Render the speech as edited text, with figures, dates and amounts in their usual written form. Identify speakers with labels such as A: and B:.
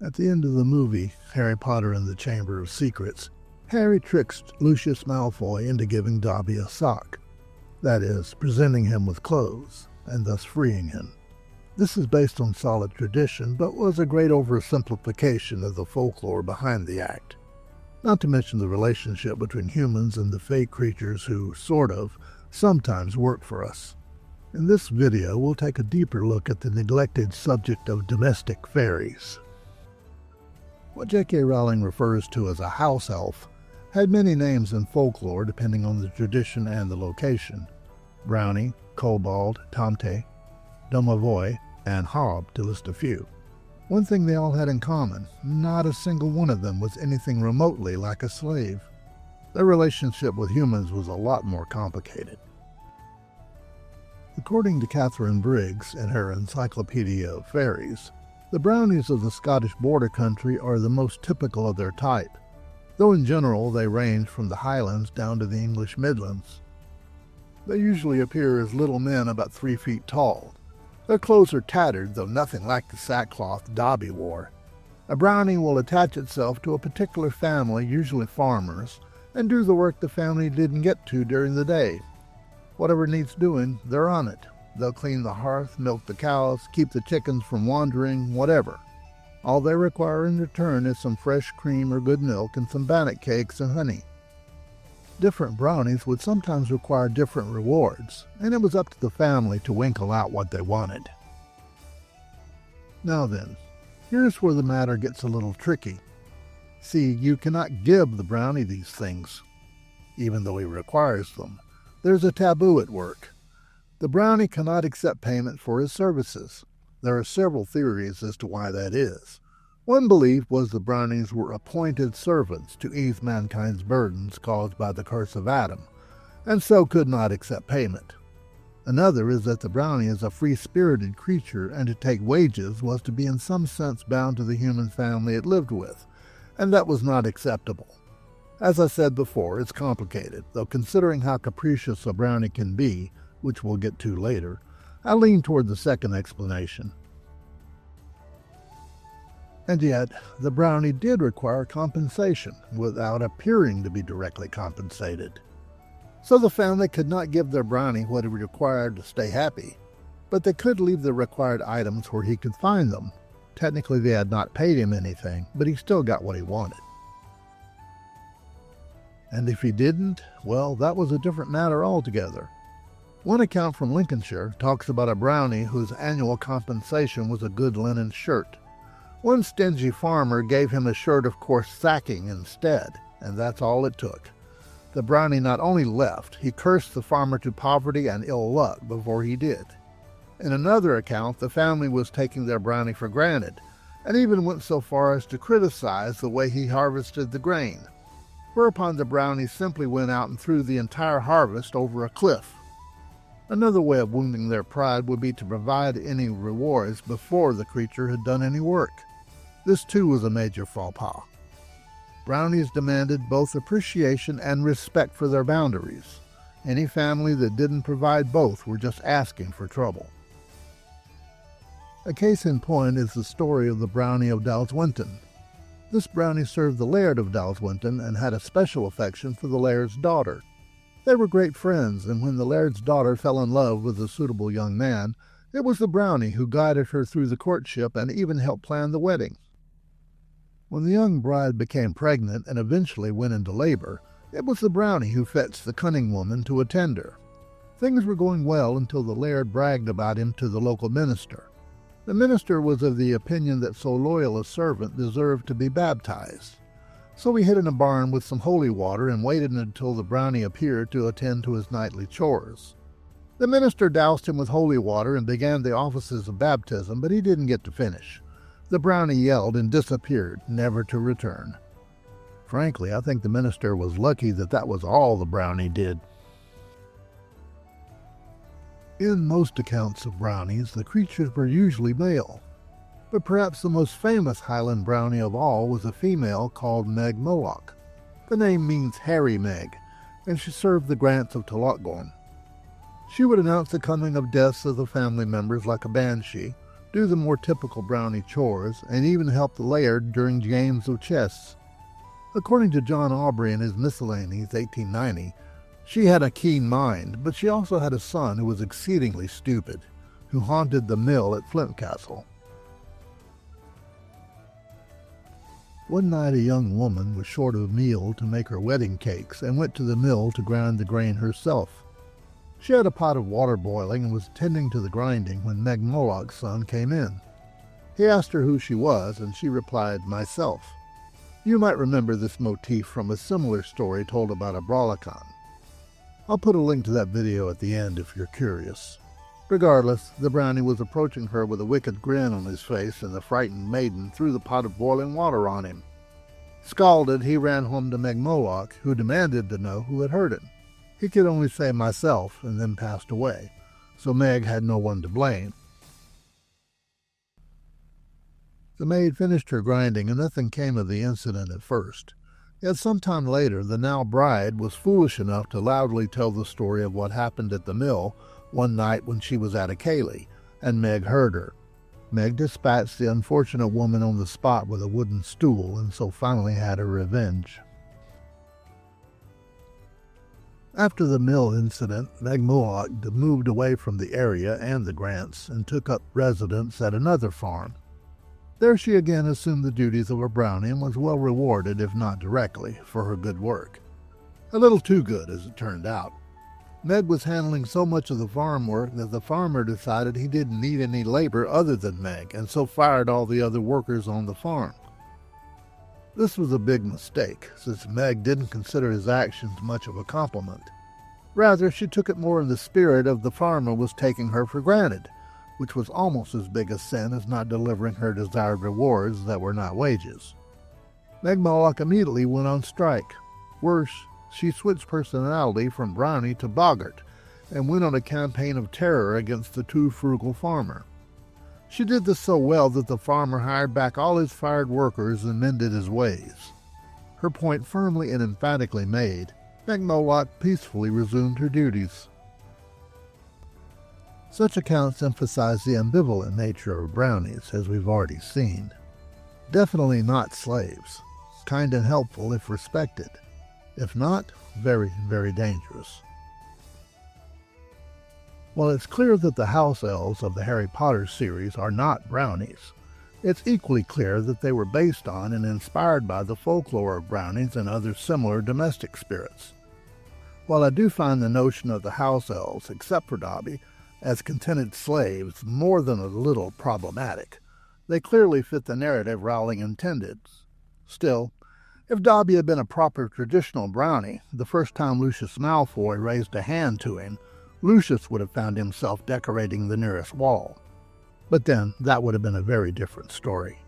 A: At the end of the movie, Harry Potter and the Chamber of Secrets, Harry tricks Lucius Malfoy into giving Dobby a sock. That is, presenting him with clothes, and thus freeing him. This is based on solid tradition, but was a great oversimplification of the folklore behind the act. Not to mention the relationship between humans and the fey creatures who, sometimes work for us. In this video, we'll take a deeper look at the neglected subject of domestic fairies. What J.K. Rowling refers to as a house elf had many names in folklore depending on the tradition and the location. Brownie, Kobold, Tomte, Domovoi, and Hob, to list a few. One thing they all had in common, not a single one of them was anything remotely like a slave. Their relationship with humans was a lot more complicated. According to Catherine Briggs in her Encyclopedia of Fairies, the brownies of the Scottish border country are the most typical of their type, though in general they range from the Highlands down to the English Midlands. They usually appear as little men about 3 feet tall. Their clothes are tattered, though nothing like the sackcloth Dobby wore. A brownie will attach itself to a particular family, usually farmers, and do the work the family didn't get to during the day. Whatever needs doing, they're on it. They'll clean the hearth, milk the cows, keep the chickens from wandering, whatever. All they require in return is some fresh cream or good milk and some bannock cakes and honey. Different brownies would sometimes require different rewards, and it was up to the family to winkle out what they wanted. Now then, here's where the matter gets a little tricky. See, you cannot give the brownie these things, even though he requires them. There's a taboo at work. The brownie cannot accept payment for his services. There are several theories as to why that is. One belief was the brownies were appointed servants to ease mankind's burdens caused by the curse of Adam, and so could not accept payment. Another is that the brownie is a free-spirited creature, and to take wages was to be in some sense bound to the human family it lived with, and that was not acceptable. As I said before, it's complicated, though considering how capricious a brownie can be, which we'll get to later, I lean toward the second explanation. And yet, the brownie did require compensation, without appearing to be directly compensated. So the family could not give their brownie what he required to stay happy, but they could leave the required items where he could find them. Technically, they had not paid him anything, but he still got what he wanted. And if he didn't, well, that was a different matter altogether. One account from Lincolnshire talks about a brownie whose annual compensation was a good linen shirt. One stingy farmer gave him a shirt of coarse sacking instead, and that's all it took. The brownie not only left, he cursed the farmer to poverty and ill luck before he did. In another account, the family was taking their brownie for granted, and even went so far as to criticize the way he harvested the grain, whereupon the brownie simply went out and threw the entire harvest over a cliff. Another way of wounding their pride would be to provide any rewards before the creature had done any work. This too was a major faux pas. Brownies demanded both appreciation and respect for their boundaries. Any family that didn't provide both were just asking for trouble. A case in point is the story of the brownie of Dalswinton. This brownie served the Laird of Dalswinton and had a special affection for the Laird's daughter. They were great friends, and when the Laird's daughter fell in love with a suitable young man, it was the brownie who guided her through the courtship and even helped plan the wedding. When the young bride became pregnant and eventually went into labor, it was the brownie who fetched the cunning woman to attend her. Things were going well until the Laird bragged about him to the local minister. The minister was of the opinion that so loyal a servant deserved to be baptized. So he hid in a barn with some holy water and waited until the brownie appeared to attend to his nightly chores. The minister doused him with holy water and began the offices of baptism, but he didn't get to finish. The brownie yelled and disappeared, never to return. Frankly, I think the minister was lucky that that was all the brownie did. In most accounts of brownies, the creatures were usually male. But perhaps the most famous Highland brownie of all was a female called Meg Moloch. The name means Hairy Meg, and she served the grants of Tullochgorum. She would announce the coming of deaths of the family members like a banshee, do the more typical brownie chores, and even help the laird during games of chess. According to John Aubrey in his Miscellanies, 1890, she had a keen mind, but she also had a son who was exceedingly stupid, who haunted the mill at Flint Castle. One night a young woman was short of meal to make her wedding cakes and went to the mill to grind the grain herself. She had a pot of water boiling and was tending to the grinding when Meg Moloch's son came in. He asked her who she was, and she replied, "Myself." You might remember this motif from a similar story told about a Brawlicon. I'll put a link to that video at the end if you're curious. Regardless, the brownie was approaching her with a wicked grin on his face, and the frightened maiden threw the pot of boiling water on him. Scalded, he ran home to Meg Moloch, who demanded to know who had heard it. He could only say "myself" and then passed away, so Meg had no one to blame. The maid finished her grinding, and nothing came of the incident at first. Yet some time later, the now bride was foolish enough to loudly tell the story of what happened at the mill one night when she was at a ceilidh, and Meg heard her. Meg dispatched the unfortunate woman on the spot with a wooden stool, and so finally had her revenge. After the mill incident, Meg Moloch moved away from the area and the Grants and took up residence at another farm. There she again assumed the duties of a brownie and was well rewarded, if not directly, for her good work. A little too good, as it turned out. Meg was handling so much of the farm work that the farmer decided he didn't need any labor other than Meg, and so fired all the other workers on the farm. This was a big mistake, since Meg didn't consider his actions much of a compliment. Rather, she took it more in the spirit of the farmer was taking her for granted, which was almost as big a sin as not delivering her desired rewards that were not wages. Meg Moloch immediately went on strike. Worse, she switched personality from brownie to boggart, and went on a campaign of terror against the too frugal farmer. She did this so well that the farmer hired back all his fired workers and mended his ways. Her point firmly and emphatically made, Meg Moloch peacefully resumed her duties. Such accounts emphasize the ambivalent nature of brownies, as we've already seen. Definitely not slaves, kind and helpful if respected. If not, very, very dangerous. While it's clear that the House Elves of the Harry Potter series are not brownies, it's equally clear that they were based on and inspired by the folklore of brownies and other similar domestic spirits. While I do find the notion of the House Elves, except for Dobby, as contented slaves more than a little problematic, they clearly fit the narrative Rowling intended. Still, if Dobby had been a proper traditional brownie, the first time Lucius Malfoy raised a hand to him, Lucius would have found himself decorating the nearest wall. But then, that would have been a very different story.